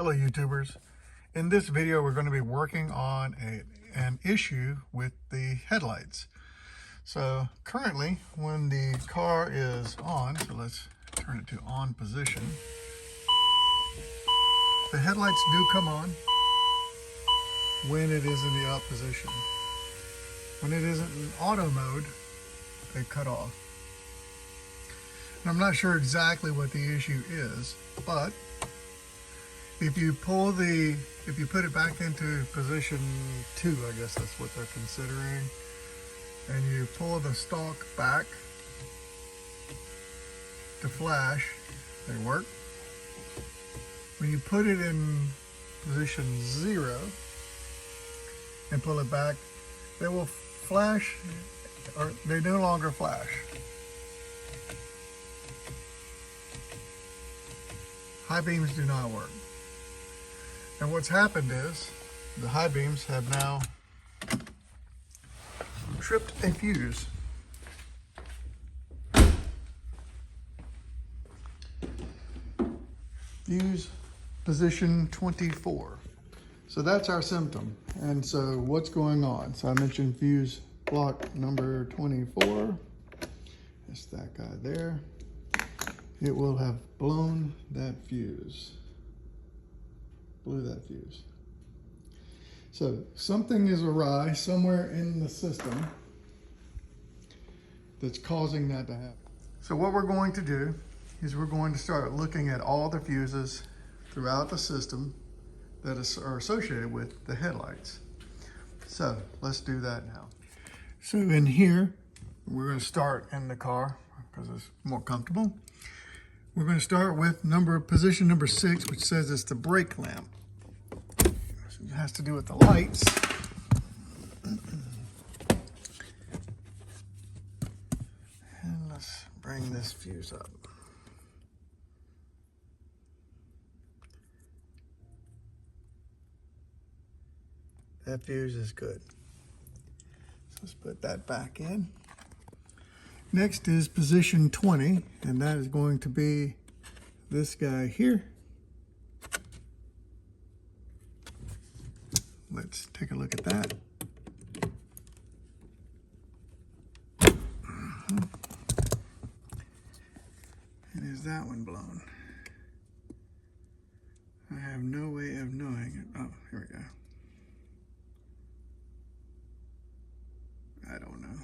Hello YouTubers. In this video we're going to be working on an issue with the headlights. So currently when the car is on, so let's turn it to on position, the headlights do come on when it is in the up position. When it isn't in auto mode, they cut off. And I'm not sure exactly what the issue is, but if you put it back into position 2, I guess that's what they're considering, and you pull the stalk back to flash, they work. When you put it in position 0 and pull it back, they will flash, or they no longer flash. High beams do not work. And what's happened is the high beams have now tripped a fuse. Fuse position 24. So that's our symptom. And so what's going on? So I mentioned fuse block number 24. That's that guy there. It will have blown that fuse. Blew that fuse. So something is awry somewhere in the system that's causing that to happen. So what we're going to do is we're going to start looking at all the fuses throughout the system that are associated with the headlights. So let's do that now. So in here, we're going to start in the car because it's more comfortable. We're going to start with position number 6, which says it's the brake lamp. So it has to do with the lights. And let's bring this fuse up. That fuse is good. So let's put that back in. Next is position 20, and that is going to be this guy here. Let's take a look at that. And is that one blown? I have no way of knowing it. Oh, here we go. I don't know.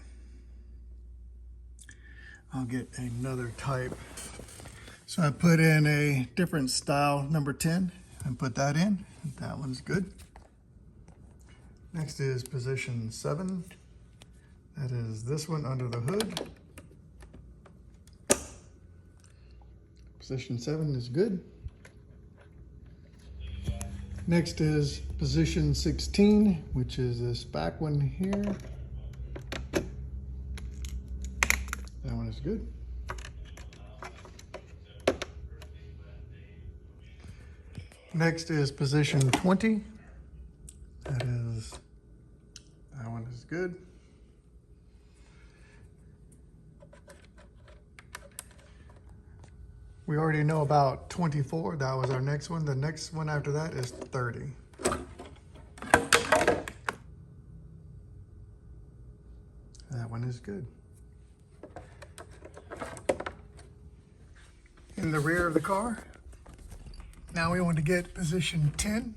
I'll get another type. So I put in a different style number 10 and put that in. That one's good. Next is position 7. That is this one under the hood. Position 7 is good. Next is position 16, which is this back one here. That one is good. Next is position 20. That one is good. We already know about 24. That was our next one. The next one after that is 30. That one is good. In the rear of the car, now we want to get position 10.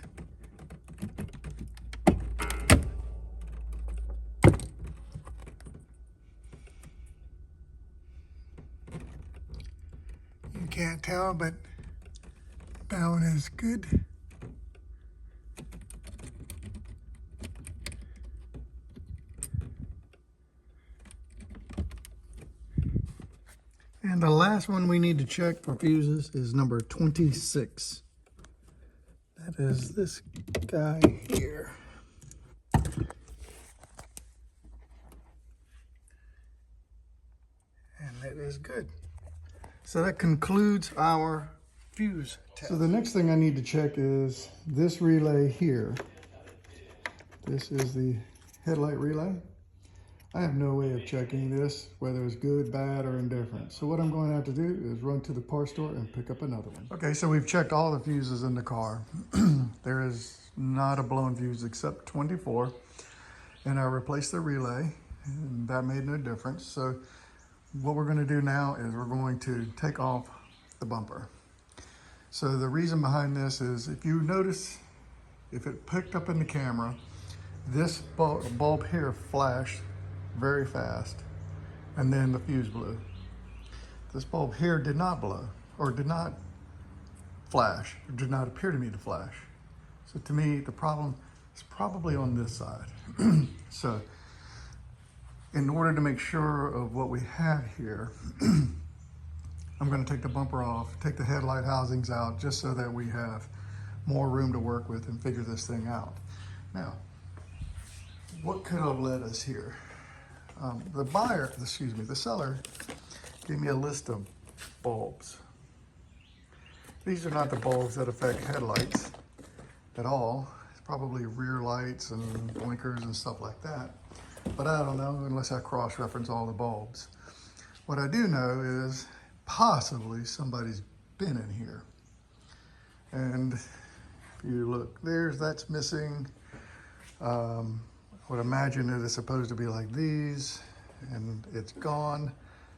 You can't tell, but that one is good. And the last one we need to check for fuses is number 26. That is this guy here. And it is good. So that concludes our fuse test. So the next thing I need to check is this relay here. This is the headlight relay. I have no way of checking this, whether it's good, bad, or indifferent. So what I'm going to have to do is run to the parts store and pick up another one. Okay, so we've checked all the fuses in the car. There is not a blown fuse except 24. And I replaced the relay, and that made no difference. So what we're going to do now is we're going to take off the bumper. So the reason behind this is, if you notice, if it picked up in the camera, this bulb here flashed very fast, and then the fuse blew. This bulb here did not blow, or did not flash, or did not appear to me to flash. So to me, the problem is probably on this side. So in order to make sure of what we have here, I'm going to take the bumper off, take the headlight housings out, just so that we have more room to work with and figure this thing out. Now, what could have led us here? The seller gave me a list of bulbs. These are not the bulbs that affect headlights at all. It's probably rear lights and blinkers and stuff like that. But I don't know unless I cross-reference all the bulbs. What I do know is possibly somebody's been in here. And if you look, that's missing. I would imagine it is supposed to be like these, and it's gone.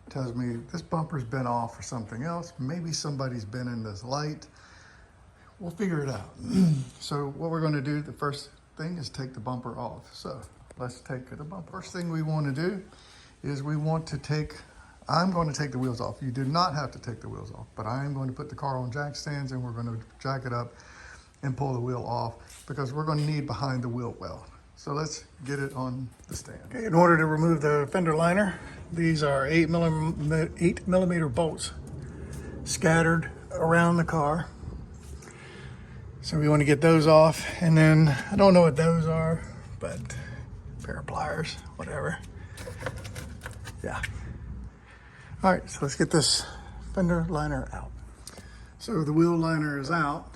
Tells me this bumper's been off for something else. Maybe somebody's been in this light. We'll figure it out. So what we're going to do, the first thing is take the bumper off. So let's take the bumper. First thing we want to do is I'm going to take the wheels off. You do not have to take the wheels off, but I am going to put the car on jack stands, and we're going to jack it up and pull the wheel off, because we're going to need behind the wheel well. So let's get it on the stand. Okay, in order to remove the fender liner, these are 8mm bolts scattered around the car. So we want to get those off, and then I don't know what those are, but a pair of pliers, whatever. Yeah. All right, so let's get this fender liner out. So the wheel liner is out.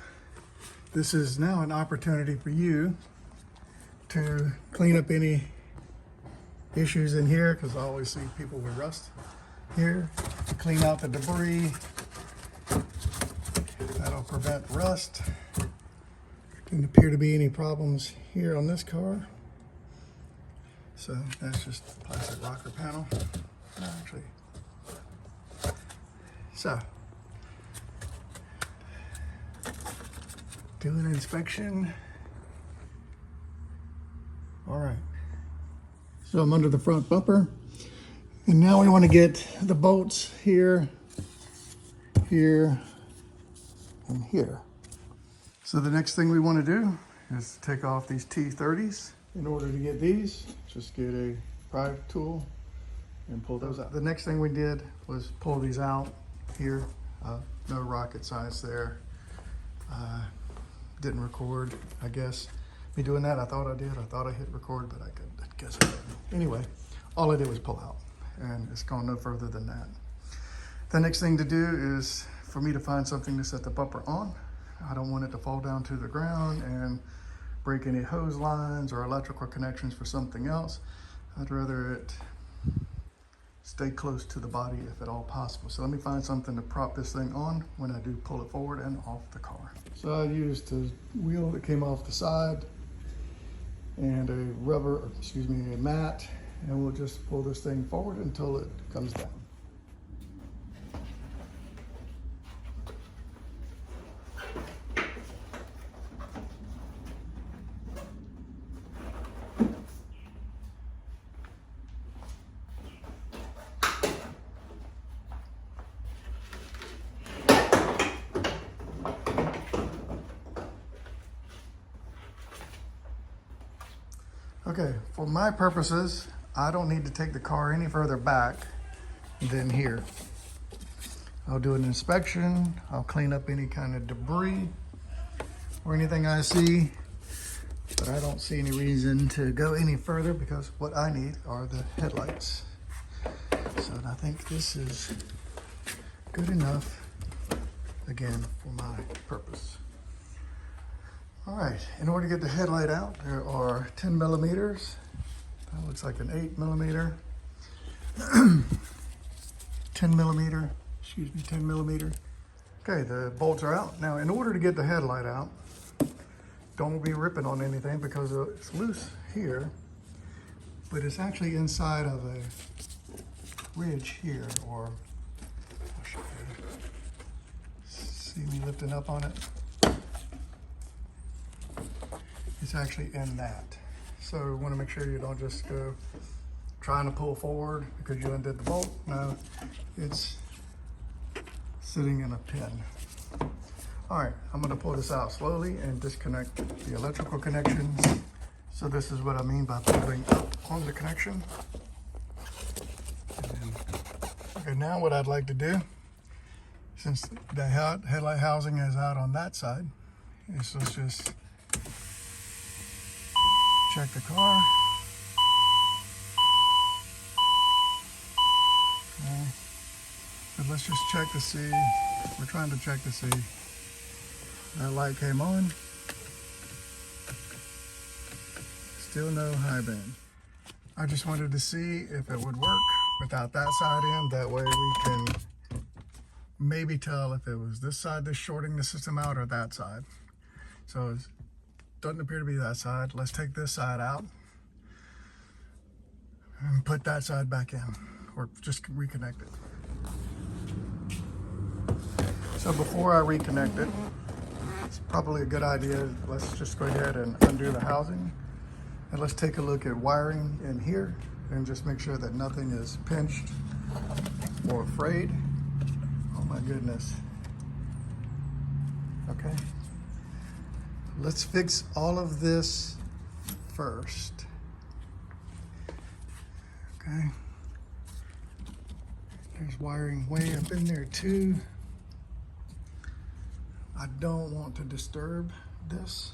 This is now an opportunity for you to clean up any issues in here, because I always see people with rust here. Clean out the debris. That'll prevent rust. Didn't appear to be any problems here on this car. So that's just a plastic rocker panel. Actually. So, do an inspection. All right. So I'm under the front bumper, and now we want to get the bolts here, here, and here. So the next thing we want to do is take off these T30s. In order to get these, just get a pry tool and pull those out. The next thing we did was pull these out here. No rocket science there. Didn't record, I guess. Me doing that, I thought I did. I thought I hit record, but I guess I didn't. Anyway, all I did was pull out, and it's gone no further than that. The next thing to do is for me to find something to set the bumper on. I don't want it to fall down to the ground and break any hose lines or electrical connections for something else. I'd rather it stay close to the body if at all possible. So let me find something to prop this thing on when I do pull it forward and off the car. So I used a wheel that came off the side and a mat, and we'll just pull this thing forward until it comes down. Okay, for my purposes, I don't need to take the car any further back than here. I'll do an inspection. I'll clean up any kind of debris or anything I see, but I don't see any reason to go any further because what I need are the headlights. So I think this is good enough, again, for my purpose. All right, in order to get the headlight out, there are 10 millimeters That looks like an 8mm, 10mm, excuse me, 10mm. Okay, the bolts are out. Now, in order to get the headlight out, don't be ripping on anything because it's loose here, but it's actually inside of a ridge here, or I'll show you. See me lifting up on it? It's actually in that. So you want to make sure you don't just go trying to pull forward because you undid the bolt. No, it's sitting in a pin. All right, I'm going to pull this out slowly and disconnect the electrical connections. So this is what I mean by pulling up on the connection. Okay, now what I'd like to do, since the headlight housing is out on that side, is let's just check the car. Okay. But let's just check to see, we're trying to check to see. That light came on. Still no high band. I just wanted to see if it would work without that side in. That way we can maybe tell if it was this side that's shorting the system out or that side. So it doesn't appear to be that side. Let's take this side out and put that side back in, or just reconnect it. So before I reconnect it, it's probably a good idea. Let's just go ahead and undo the housing. And let's take a look at wiring in here and just make sure that nothing is pinched or frayed. Oh my goodness. Okay. Let's fix all of this first. Okay. There's wiring way up in there too. I don't want to disturb this.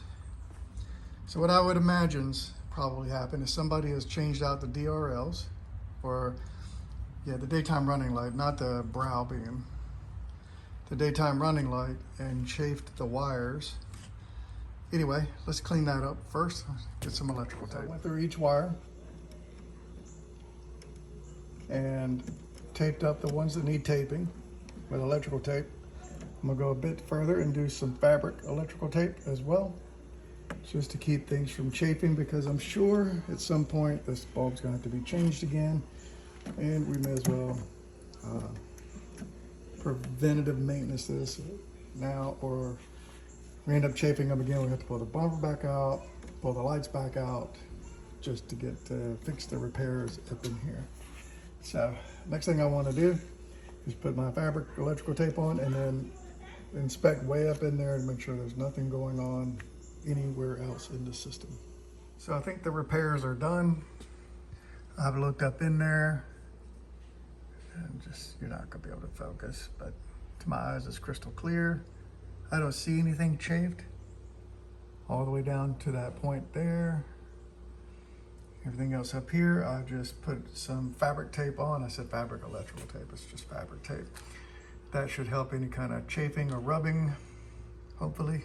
So what I would imagine's probably happened is somebody has changed out the DRLs, or yeah, the daytime running light, not the brow beam, the daytime running light, and chafed the wires. Anyway, let's clean that up first. Get some electrical tape. I went through each wire and taped up the ones that need taping with electrical tape. I'm gonna go a bit further and do some fabric electrical tape as well, just to keep things from chafing, because I'm sure at some point this bulb's gonna have to be changed again, and we may as well preventative maintenance this now, or we end up chafing them again. We have to pull the bumper back out, pull the lights back out, just to get fix the repairs up in here. So next thing I want to do is put my fabric electrical tape on and then inspect way up in there and make sure there's nothing going on anywhere else in the system. So I think the repairs are done. I've looked up in there and just, you're not gonna be able to focus, but to my eyes it's crystal clear. I don't see anything chafed all the way down to that point there. Everything else up here, I just put some fabric tape on. I said fabric electrical tape, it's just fabric tape. That should help any kind of chafing or rubbing, hopefully.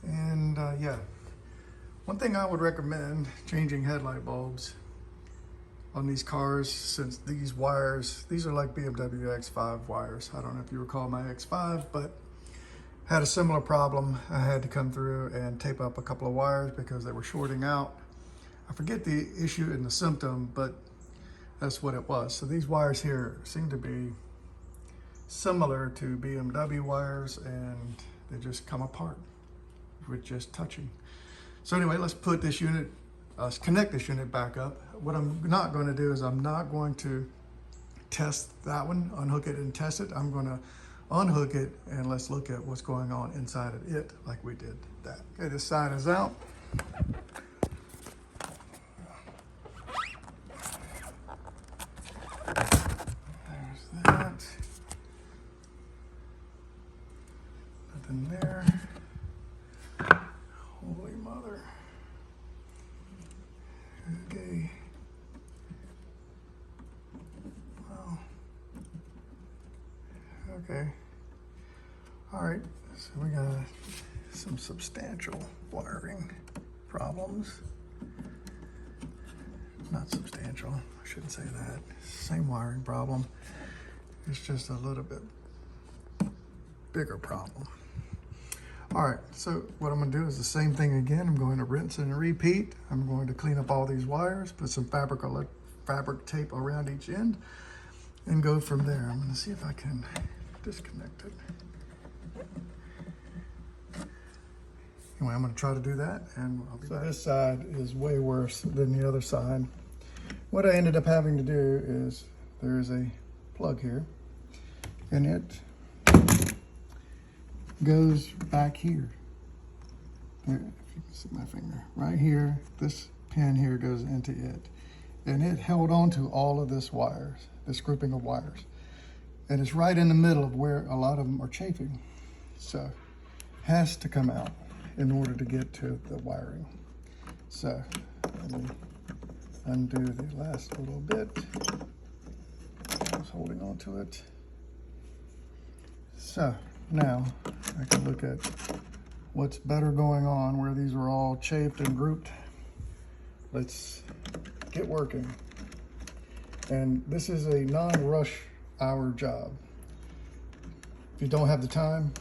And yeah, one thing I would recommend changing headlight bulbs on these cars, since these wires, these are like BMW X5 wires. I don't know if you recall my X5, but had a similar problem. I had to come through and tape up a couple of wires because they were shorting out. I forget the issue and the symptom, but that's what it was. So these wires here seem to be similar to BMW wires, and they just come apart with just touching. So anyway, let's put this unit, connect this unit back up. What I'm not going to do is I'm not going to test that one, unhook it and test it. I'm going to unhook it and let's look at what's going on inside of it like we did that. Okay, this side is out. There's that. Nothing there. Holy mother. Okay. Wow. Okay. All right, so we got some substantial wiring problems. not substantial, I shouldn't say that. Same wiring problem. It's just a little bit bigger problem. All right, so what I'm gonna do is the same thing again. I'm going to rinse and repeat. I'm going to clean up all these wires, put some fabric tape around each end, and go from there. I'm gonna see if I can disconnect it. Anyway, I'm gonna try to do that, and I'll be back. So this side is way worse than the other side. What I ended up having to do is there's a plug here, and it goes back here. There, if you can see my finger, right here, this pin here goes into it. And it held on to all of this wires, this grouping of wires. And it's right in the middle of where a lot of them are chafing. So, has to come out in order to get to the wiring. So, let me undo the last little bit. I was holding on to it. So, now I can look at what's better going on where these are all chafed and grouped. Let's get working. And this is a non-rush hour job. If you don't have the time,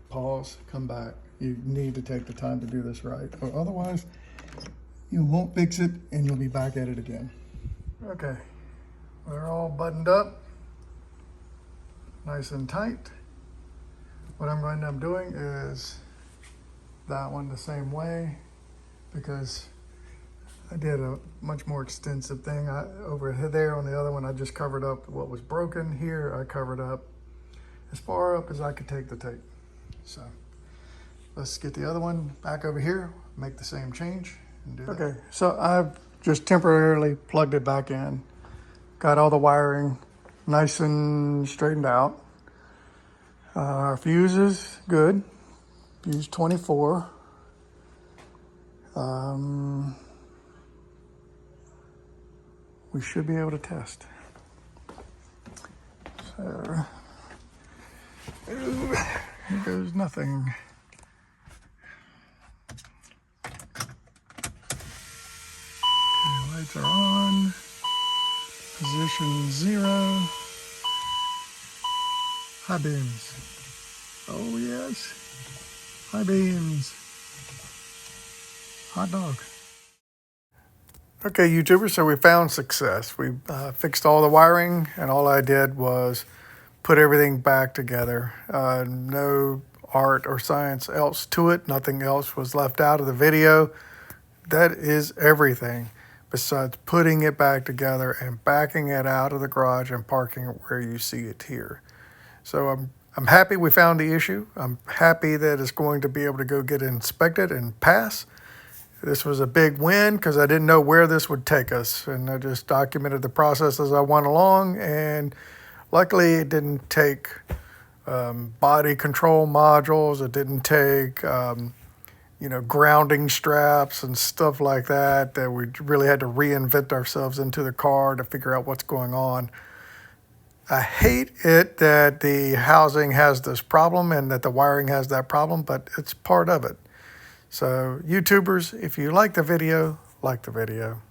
pause, come back. You need to take the time to do this right, or otherwise you won't fix it and you'll be back at it again. Okay, they're all buttoned up, nice and tight. What I'm going to end up doing is that one the same way, because I did a much more extensive thing. Over there on the other one, I just covered up what was broken. Here, I covered up as far up as I could take the tape. So let's get the other one back over here, make the same change, and do that. Okay, so I've just temporarily plugged it back in. Got all the wiring nice and straightened out. Our fuse is good, fuse 24. We should be able to test. So, here goes nothing. Okay, lights are on, position 0. High beams. Oh yes, high beams. Hot dog. Okay, YouTubers, so we found success. We fixed all the wiring, and all I did was put everything back together. No art or science else to it. Nothing else was left out of the video. That is everything, besides putting it back together and backing it out of the garage and parking it where you see it here. So I'm happy we found the issue. I'm happy that it's going to be able to go get inspected and pass. This was a big win because I didn't know where this would take us, and I just documented the process as I went along, and luckily it didn't take body control modules. It didn't take grounding straps and stuff like that we really had to reinvent ourselves into the car to figure out what's going on. I hate it that the housing has this problem and that the wiring has that problem, but it's part of it. So YouTubers, if you like the video, like the video.